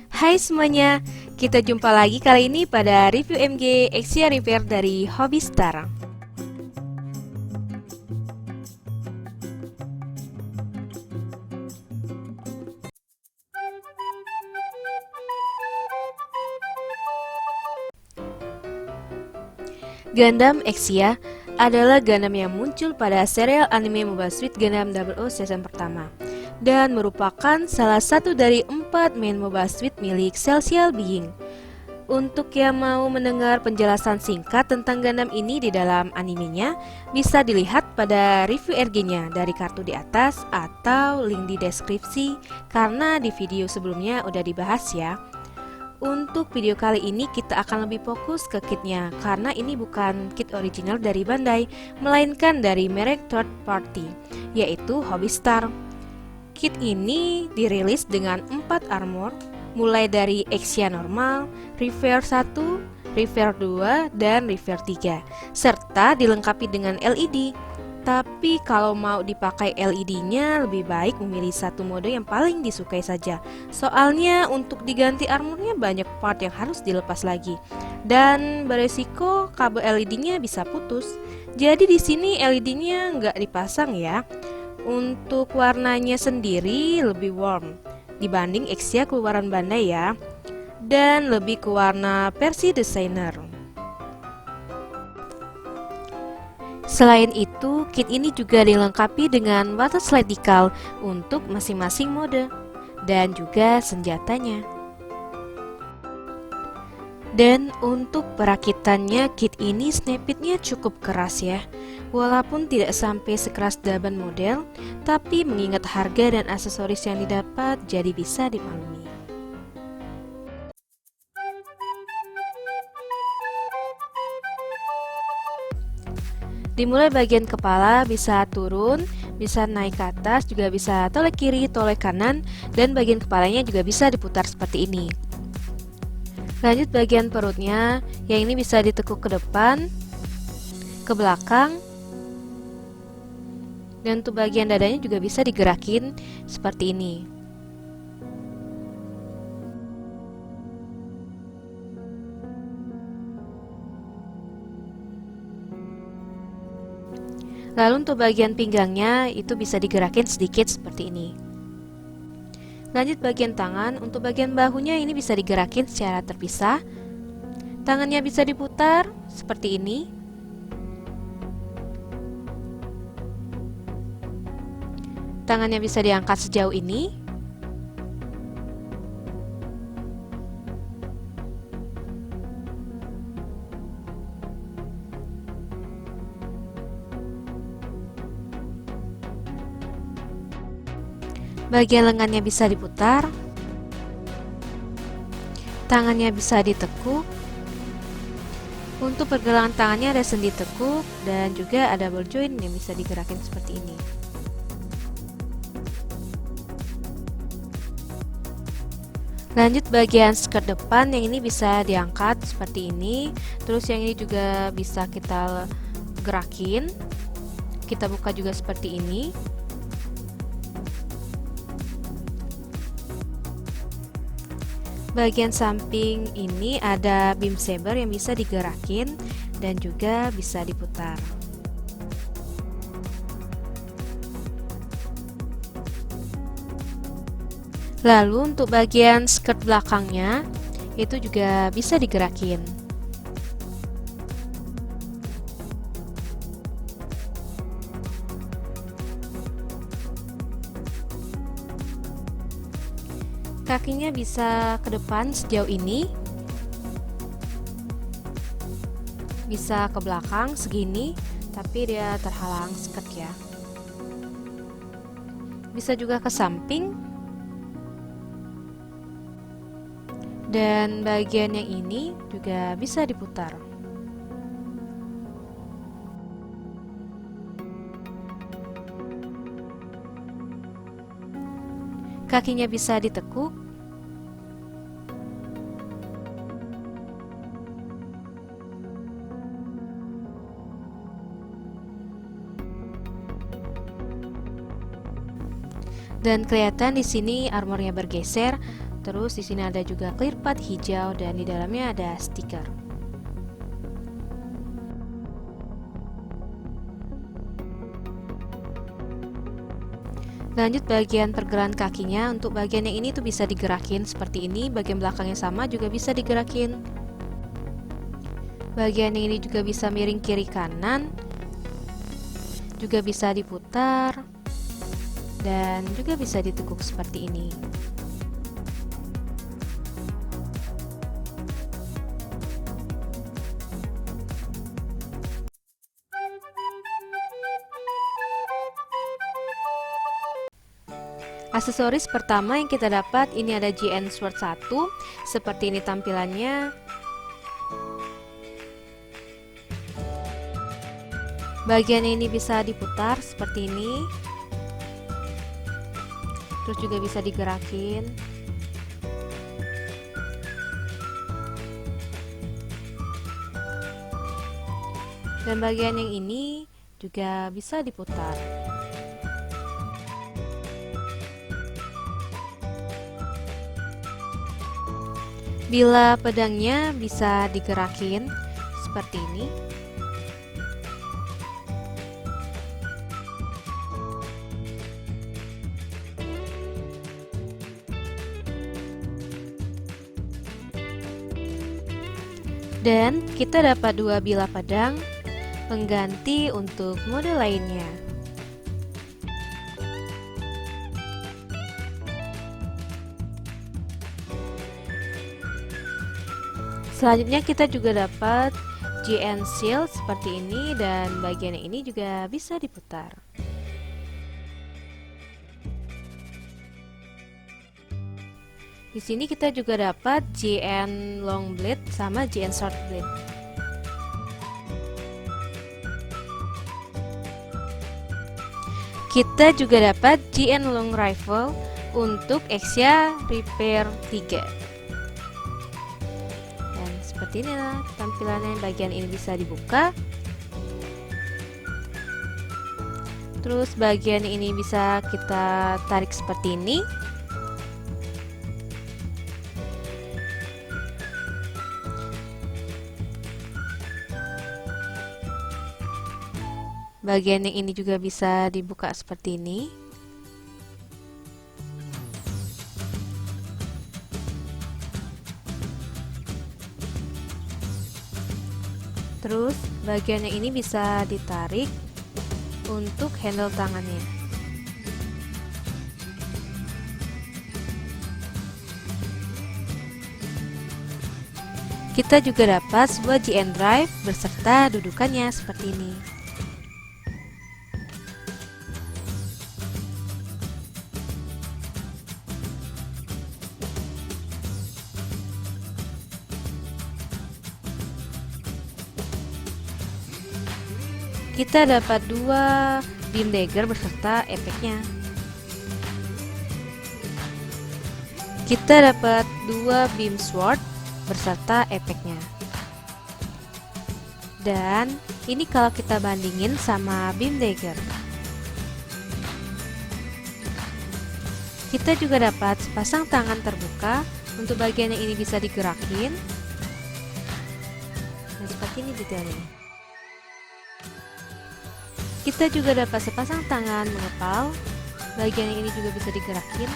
Hai semuanya, kita jumpa lagi kali ini pada review MG Exia Repair dari Hobistar. Gundam Exia adalah Gundam yang muncul pada serial anime Mobile Suit Gundam 00 season pertama dan merupakan salah satu dari 4 main Mobile Suit milik Celestial Being. Untuk yang mau mendengar penjelasan singkat tentang Gundam ini di dalam animenya, bisa dilihat pada review RG-nya dari kartu di atas atau link di deskripsi, karena di video sebelumnya udah dibahas ya. Untuk video kali ini kita akan lebih fokus ke kitnya, karena ini bukan kit original dari Bandai, melainkan dari merek third party, yaitu Hobistar. Kit ini dirilis dengan 4 armor, mulai dari Exia normal, Repair 1, Repair 2, dan Repair 3, serta dilengkapi dengan LED. Tapi kalau mau dipakai LED-nya, lebih baik memilih satu mode yang paling disukai saja. Soalnya untuk diganti armornya banyak part yang harus dilepas lagi, dan beresiko kabel LED-nya bisa putus. Jadi di sini LED-nya nggak dipasang ya. Untuk warnanya sendiri lebih warm dibanding Exia keluaran Bandai ya, dan lebih ke warna versi desainer. Selain itu, kit ini juga dilengkapi dengan water slide decal untuk masing-masing mode dan juga senjatanya. Dan untuk perakitannya, kit ini snapitnya cukup keras ya. Walaupun tidak sampai sekeras Daban model, tapi mengingat harga dan aksesoris yang didapat, jadi bisa dimaklumi. Dimulai bagian kepala bisa turun, bisa naik ke atas, juga bisa tolek kiri, tolek kanan, dan bagian kepalanya juga bisa diputar seperti ini. Lanjut bagian perutnya, yang ini bisa ditekuk ke depan, ke belakang, dan untuk bagian dadanya juga bisa digerakin seperti ini. Lalu untuk bagian pinggangnya itu bisa digerakin sedikit seperti ini. Lanjut bagian tangan, untuk bagian bahunya ini bisa digerakin secara terpisah. Tangannya bisa diputar seperti ini. Tangannya bisa diangkat sejauh ini. Bagian lengannya bisa diputar. Tangannya bisa ditekuk. Untuk pergelangan tangannya ada sendi tekuk dan juga ada ball joint yang bisa digerakin seperti ini. Lanjut bagian skirt depan, yang ini bisa diangkat seperti ini. Terus yang ini juga bisa kita gerakin. Kita buka juga seperti ini. Bagian samping ini ada beam saber yang bisa digerakin dan juga bisa diputar. Lalu untuk bagian skirt belakangnya itu juga bisa digerakin. Kakinya bisa ke depan sejauh ini, bisa ke belakang segini, tapi dia terhalang skirt ya. Bisa juga ke samping. Dan bagian yang ini juga bisa diputar. Kakinya bisa ditekuk. Dan kelihatan di sini armornya bergeser. Terus di sini ada juga clear path hijau dan di dalamnya ada stiker. Lanjut bagian pergelangan kakinya. Untuk bagian yang ini tuh bisa digerakin seperti ini. Bagian belakangnya sama juga bisa digerakin. Bagian yang ini juga bisa miring kiri kanan, juga bisa diputar, dan juga bisa ditekuk seperti ini. Aksesoris pertama yang kita dapat ini ada GN Sword 1. Seperti ini tampilannya. Bagian ini bisa diputar seperti ini. Terus juga bisa digerakin. Dan bagian yang ini juga bisa diputar. Bila pedangnya bisa digerakin seperti ini. Dan kita dapat dua bilah pedang pengganti untuk mode lainnya. Selanjutnya kita juga dapat GN Shield seperti ini dan bagian ini juga bisa diputar. Di sini kita juga dapat GN Long Blade sama GN Short Blade. Kita juga dapat GN Long Rifle untuk Exia Repair 3. Seperti inilah tampilannya. Bagian ini bisa dibuka. Terus bagian ini bisa kita tarik seperti ini. Bagian yang ini juga bisa dibuka seperti ini. Terus bagian yang ini bisa ditarik untuk handle tangannya. Kita juga dapat sebuah GN Drive beserta dudukannya seperti ini. Kita dapat dua beam dagger beserta efeknya. Kita dapat dua beam sword beserta efeknya. Dan ini kalau kita bandingin sama beam dagger. Kita juga dapat sepasang tangan terbuka. Untuk bagian yang ini bisa digerakin. Nah, seperti ini detailnya. Kita juga dapat sepasang tangan mengepal. Bagian yang ini juga bisa digerakin.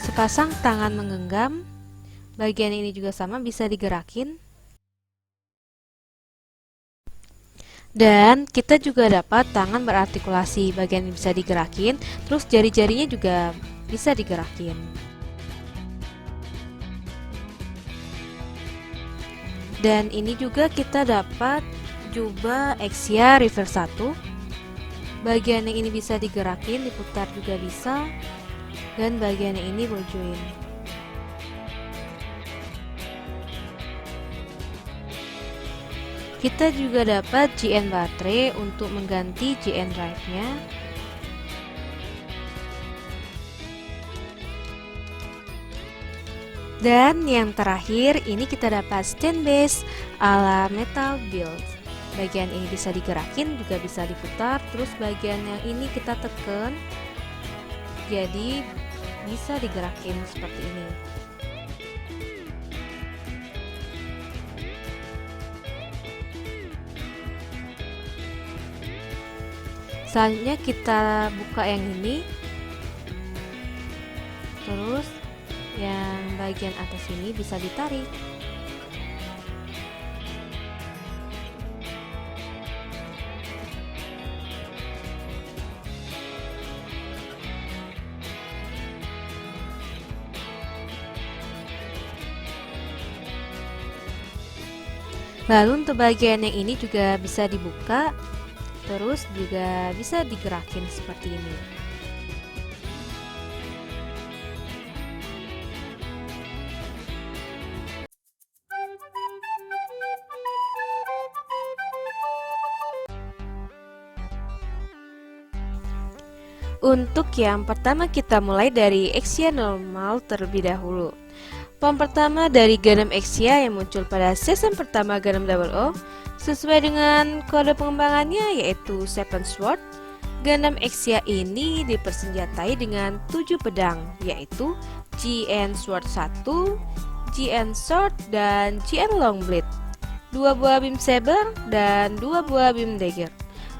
Sepasang tangan menggenggam. Bagian ini juga sama bisa digerakin. Dan kita juga dapat tangan berartikulasi. Bagian ini bisa digerakin. Terus jari-jarinya juga bisa digerakin. Dan ini juga kita dapat jubah Exia Reverse 1. Bagian yang ini bisa digerakin, diputar juga bisa. Dan bagian yang ini ball joint. Kita juga dapat GN baterai untuk mengganti GN drive-nya. Dan yang terakhir, ini kita dapat stand base ala metal build. Bagian ini bisa digerakin, juga bisa diputar. Terus bagian yang ini kita tekan, Jadi bisa digerakin seperti ini. Selanjutnya kita buka yang ini. Terus yang bagian atas ini bisa ditarik. Lalu untuk bagian yang ini juga bisa dibuka, terus juga bisa digerakin seperti ini. Untuk yang pertama kita mulai dari Exia normal terlebih dahulu. Form pertama dari Gundam Exia yang muncul pada season pertama Gundam 00 sesuai dengan kode pengembangannya yaitu Seven Sword. Gundam Exia ini dipersenjatai dengan 7 pedang yaitu GN Sword 1, GN Sword, dan GN Long Blade, 2 buah beam saber dan 2 buah beam dagger.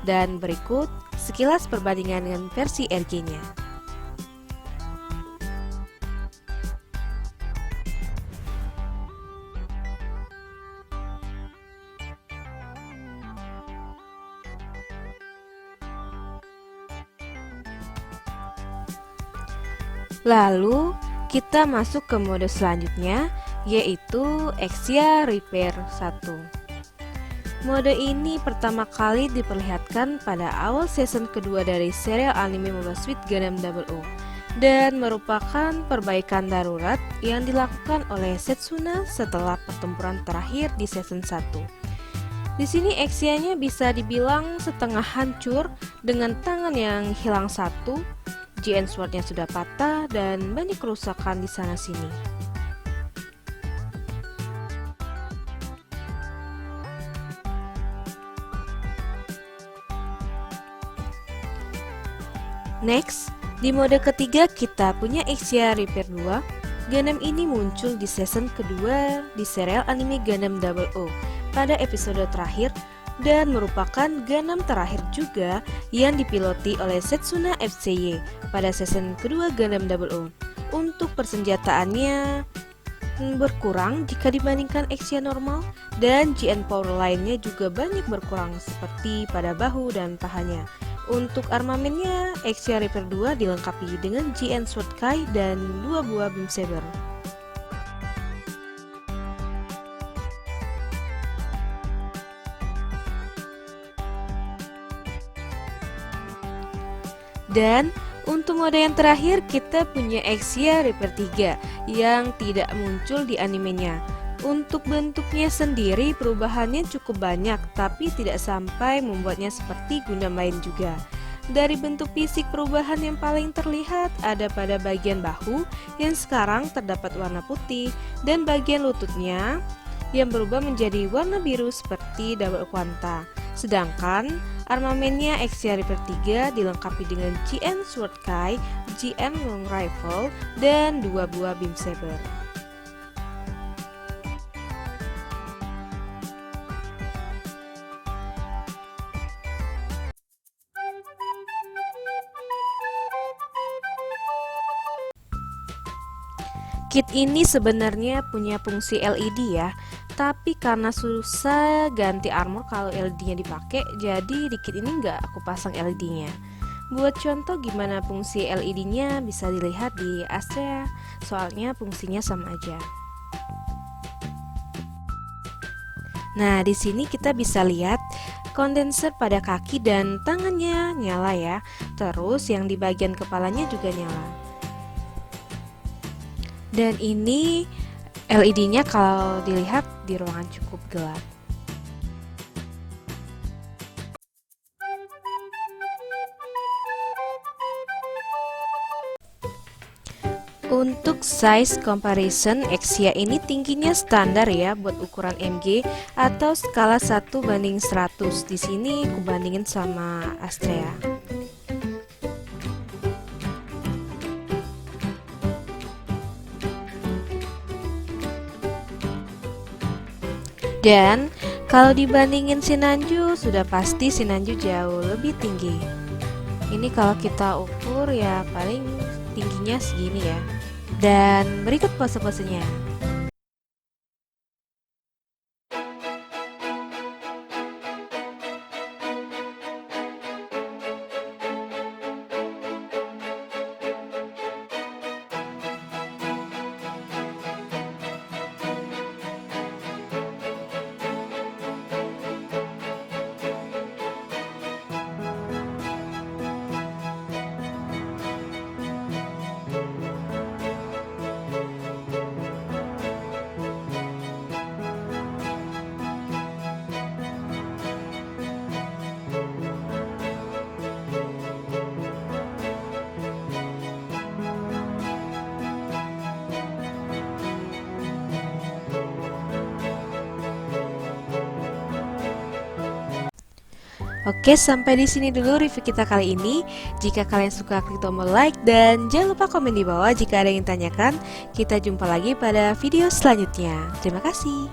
Dan berikut sekilas perbandingan dengan versi RG-nya. Lalu kita masuk ke mode selanjutnya yaitu Exia Repair 1. Mode ini pertama kali diperlihatkan pada awal season kedua dari serial anime Mobile Suit Gundam 00 dan merupakan perbaikan darurat yang dilakukan oleh Setsuna setelah pertempuran terakhir di season 1. Di sini Exia-nya bisa dibilang setengah hancur dengan tangan yang hilang satu, GN Sword-nya sudah patah, dan banyak kerusakan di sana-sini. Next, di mode ketiga kita punya Exia Repair 2. Gundam ini muncul di season kedua di serial anime Gundam 00 pada episode terakhir dan merupakan Gundam terakhir juga yang dipiloti oleh Setsuna FCY pada season kedua Gundam 00. Untuk persenjataannya berkurang jika dibandingkan Exia normal dan GN Power lainnya juga banyak berkurang seperti pada bahu dan pahanya. Untuk armamennya, Exia Reaper 2 dilengkapi dengan GN Sword Kai dan 2 buah beam saber. Dan untuk mode yang terakhir kita punya Exia Reaper 3 yang tidak muncul di animenya. Untuk bentuknya sendiri perubahannya cukup banyak tapi tidak sampai membuatnya seperti Gundam lain juga. Dari bentuk fisik perubahan yang paling terlihat ada pada bagian bahu yang sekarang terdapat warna putih dan bagian lututnya yang berubah menjadi warna biru seperti Double Quanta. Sedangkan armamennya Exia Reaper 3 dilengkapi dengan GN Sword Kai, GN Long Rifle, dan 2 buah beam saber. Kit ini sebenarnya punya fungsi LED ya, tapi karena susah ganti armor kalau LED-nya dipakai, jadi di kit ini nggak aku pasang LED-nya. Buat contoh gimana fungsi LED-nya bisa dilihat di Astrea, soalnya fungsinya sama aja. Nah, di sini kita bisa lihat kondenser pada kaki dan tangannya nyala ya. Terus yang di bagian kepalanya juga nyala. Dan ini LED-nya kalau dilihat di ruangan cukup gelap. Untuk size comparison, Exia ini tingginya standar ya buat ukuran MG atau skala 1:100. Di sini aku bandingin sama Astrea. Dan kalau dibandingin Sinanju, sudah pasti Sinanju jauh lebih tinggi. Ini kalau kita ukur ya paling tingginya segini ya. Dan berikut pose-posenya. Oke, sampai di sini dulu review kita kali ini. Jika kalian suka, klik tombol like dan jangan lupa komen di bawah jika ada yang tanyakan. Kita jumpa lagi pada video selanjutnya. Terima kasih.